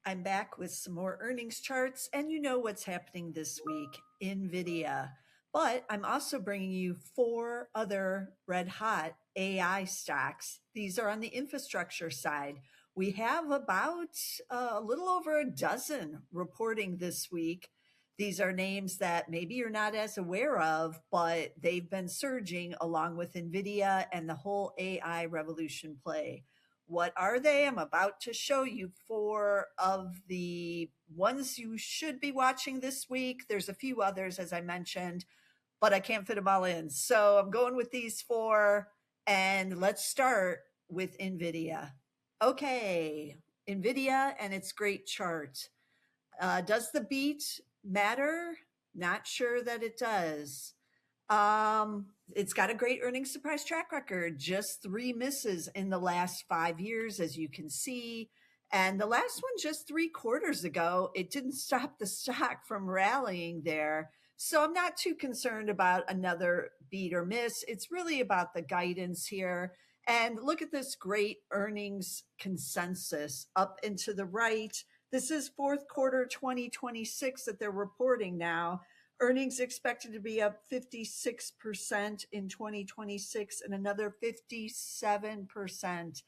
I'm back with some more earnings charts, and you know what's happening this week, Nvidia. But I'm also bringing you four other red hot AI stocks. These are on the infrastructure side. We have about a little over a dozen reporting this week. These are names that maybe you're not as aware of, but they've been surging along with Nvidia and the whole AI revolution play. What are they? I'm about to show you four of the ones you should be watching this week. There's a few others, as I mentioned, but I can't fit them all in. So I'm going with these four, and let's start with Nvidia. Okay, Nvidia and its great chart. Does the beat matter? Not sure that it does. It's got a great earnings surprise track record, just three misses in the last 5 years, as you can see. And the last one just 3 quarters ago, it didn't stop the stock from rallying there. So I'm not too concerned about another beat or miss. It's really about the guidance here. And look at this great earnings consensus up and to the right. This is fourth quarter 2026 that they're reporting now. Earnings expected to be up 56% in 2026 and another 57%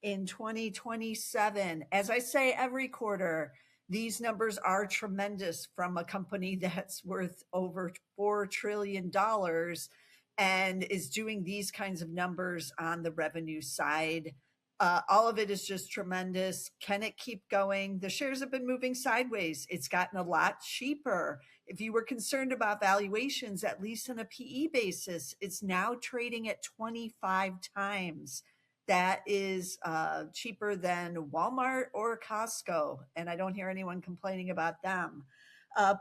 in 2027. As I say every quarter, these numbers are tremendous from a company that's worth over $4 trillion and is doing these kinds of numbers on the revenue side. All of it is just tremendous. Can it keep going? The shares have been moving sideways. It's gotten a lot cheaper. If you were concerned about valuations, at least on a PE basis, it's now trading at 25 times. That is cheaper than Walmart or Costco, and I don't hear anyone complaining about them.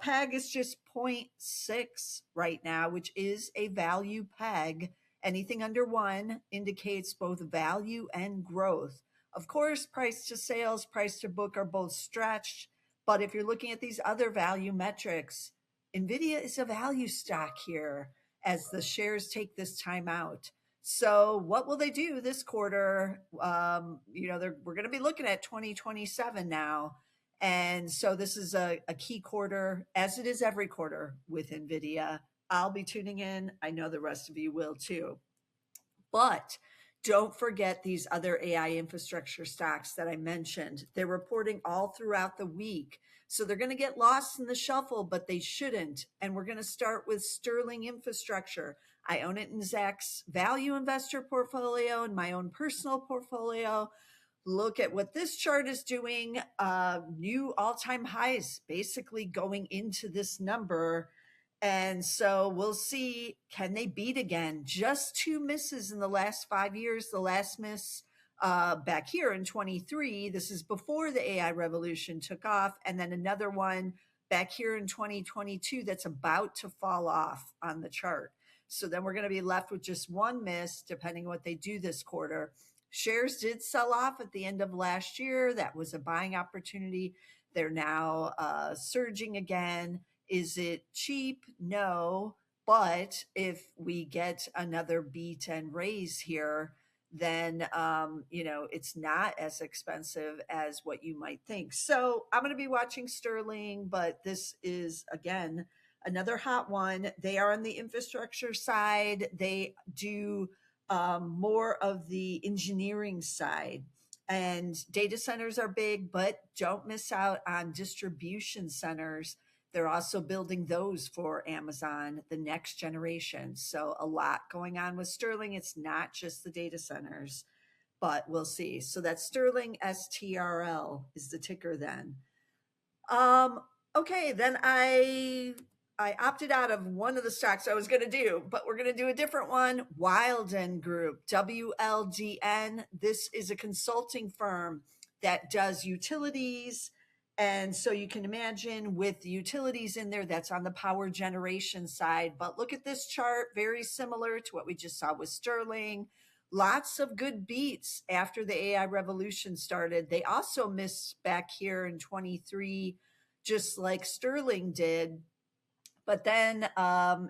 PEG is just zero point 0.6 right now, which is a value PEG. Anything under 1 indicates both value and growth. Of course, price to sales, price to book are both stretched. But if you're looking at these other value metrics, Nvidia is a value stock here as the shares take this time out. So what will they do this quarter? We're going to be looking at 2027 now. And so this is a key quarter, as it is every quarter with Nvidia. I'll be tuning in. I know the rest of you will too. But don't forget these other AI infrastructure stocks that I mentioned. They're reporting all throughout the week. So they're going to get lost in the shuffle, but they shouldn't. And we're going to start with Sterling Infrastructure. I own it in Zach's value investor portfolio and my own personal portfolio. Look at what this chart is doing. New all-time highs basically going into this number. And so we'll see, can they beat again? Just 2 misses in the last 5 years. The last miss back here in 23. This is before the AI revolution took off. And then another one back here in 2022 that's about to fall off on the chart. So then we're going to be left with just one miss, depending on what they do this quarter. Shares did sell off at the end of last year. That was a buying opportunity. They're now surging again. Is it cheap? No. But if we get another beat and raise here, then, it's not as expensive as what you might think. So I'm going to be watching Sterling, but this is, again, another hot one. They are on the infrastructure side. They do more of the engineering side. And data centers are big, but don't miss out on distribution centers. They're also building those for Amazon, the next generation. So a lot going on with Sterling. It's not just the data centers, but we'll see. So that's Sterling, STRL is the ticker then. Okay, then I opted out of one of the stocks I was going to do, but we're going to do a different one. Wilden Group, WLDN. This is a consulting firm that does utilities. And so you can imagine with utilities in there, that's on the power generation side. But look at this chart, very similar to what we just saw with Sterling. Lots of good beats after the AI revolution started. They also missed back here in 23, just like Sterling did. But then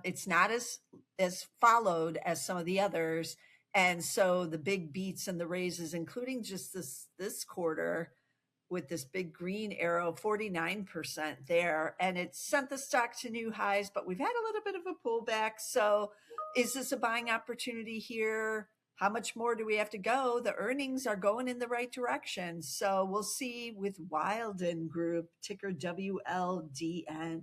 it's not as followed as some of the others. And so the big beats and the raises, including just this quarter, with this big green arrow, 49% there. And it sent the stock to new highs, but we've had a little bit of a pullback. So is this a buying opportunity here? How much more do we have to go? The earnings are going in the right direction. So we'll see with Wilden Group, ticker WLDN.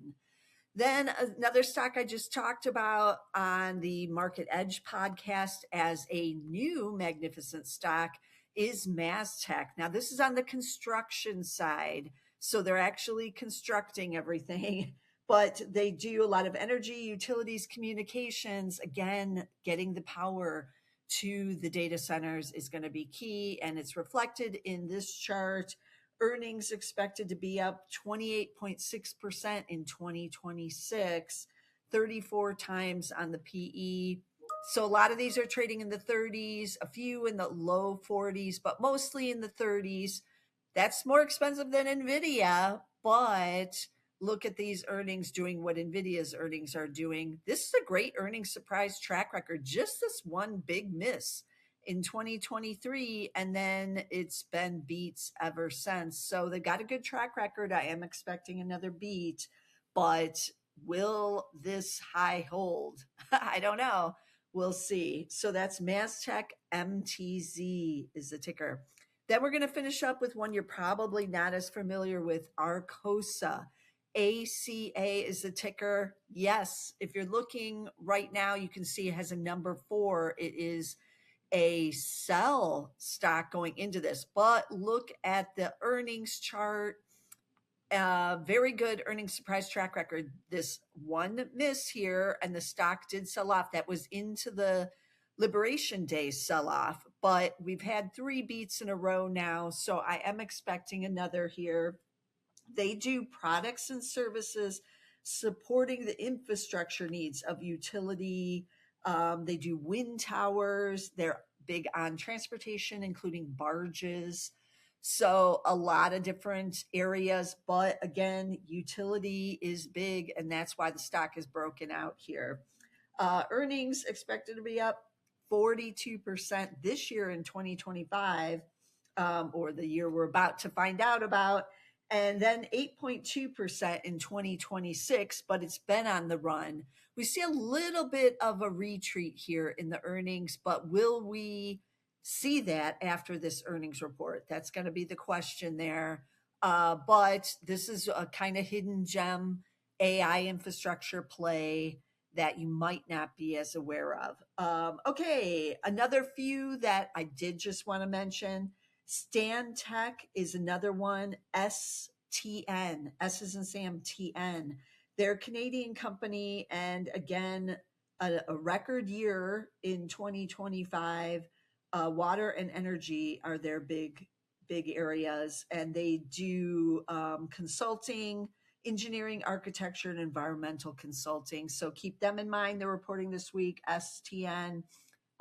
Then another stock I just talked about on the Market Edge podcast as a new magnificent stock is MasTec. Now, this is on the construction side. So they're actually constructing everything, but they do a lot of energy, utilities, communications. Again, getting the power to the data centers is going to be key, and it's reflected in this chart. Earnings expected to be up 28.6% in 2026, 34 times on the PE. So a lot of these are trading in the 30s, a few in the low 40s, but mostly in the 30s. That's more expensive than Nvidia, but look at these earnings doing what Nvidia's earnings are doing. This is a great earnings surprise track record. Just this one big miss in 2023, and then it's been beats ever since. So they got a good track record. I am expecting another beat, but will this high hold? I don't know. We'll see. So that's MasTec. MTZ is the ticker. Then we're going to finish up with one you're probably not as familiar with, Arcosa. ACA is the ticker. Yes, if you're looking right now, you can see it has a number 4. It is a sell stock going into this, but look at the earnings chart. Very good earnings surprise track record. This one miss here, and the stock did sell off. That was into the Liberation Day sell off, but we've had 3 beats in a row now, so I am expecting another here. They do products and services supporting the infrastructure needs of utility. They do wind towers. They're big on transportation, including barges. So a lot of different areas, but again, utility is big, and that's why the stock is broken out here. Earnings expected to be up 42% this year in 2025, or the year we're about to find out about, and then 8.2% in 2026, but it's been on the run. We see a little bit of a retreat here in the earnings, but will we see that after this earnings report? That's going to be the question there. But this is a kind of hidden gem AI infrastructure play that you might not be as aware of. Okay, another few that I did just want to mention. Stantec is another one. STN, S is in Sam, TN. They're a Canadian company, and again, a record year in 2025. Water and energy are their big areas, and they do consulting, engineering, architecture, and environmental consulting. So keep them in mind. They're reporting this week. STN.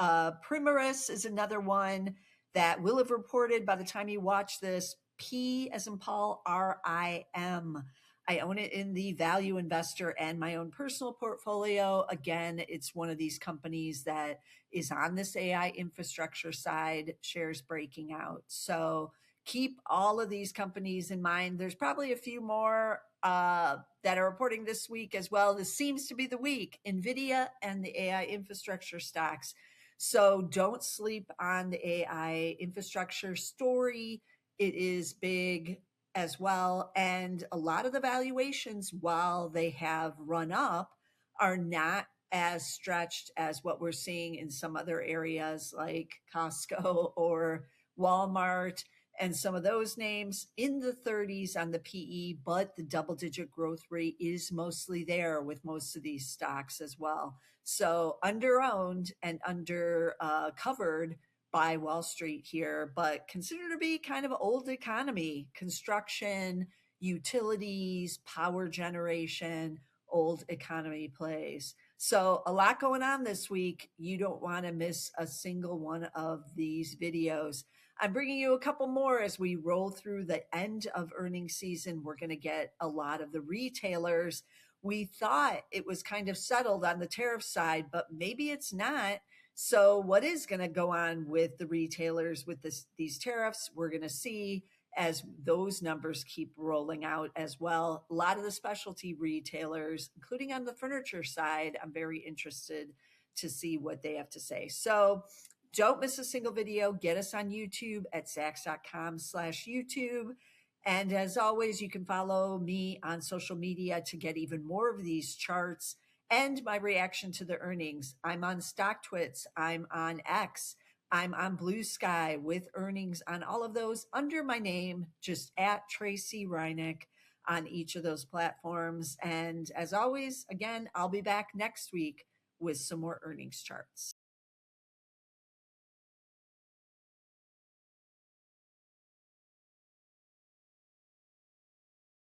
Primaris is another one that will have reported by the time you watch this. P as in Paul, RIM. I own it in the value investor and my own personal portfolio. Again, it's one of these companies that is on this AI infrastructure side, shares breaking out. So keep all of these companies in mind. There's probably a few more that are reporting this week as well. This seems to be the week. Nvidia and the AI infrastructure stocks. So don't sleep on the AI infrastructure story. It is big as well. And a lot of the valuations, while they have run up, are not as stretched as what we're seeing in some other areas like Costco or Walmart and some of those names in the 30s on the PE, but the double-digit growth rate is mostly there with most of these stocks as well. So under-owned and under-covered by Wall Street here, but considered to be kind of old economy, construction, utilities, power generation, old economy plays. So a lot going on this week. You don't want to miss a single one of these videos. I'm bringing you a couple more as we roll through the end of earnings season. We're going to get a lot of the retailers. We thought it was kind of settled on the tariff side, but maybe it's not. So what is going to go on with the retailers with these tariffs? We're going to see as those numbers keep rolling out as well. A lot of the specialty retailers, including on the furniture side, I'm very interested to see what they have to say. So don't miss a single video. Get us on YouTube at saks.com/YouTube. And as always, you can follow me on social media to get even more of these charts and my reaction to the earnings. I'm on StockTwits. I'm on X. I'm on Blue Sky with earnings on all of those under my name, just at Tracy Reineck on each of those platforms. And as always, again, I'll be back next week with some more earnings charts.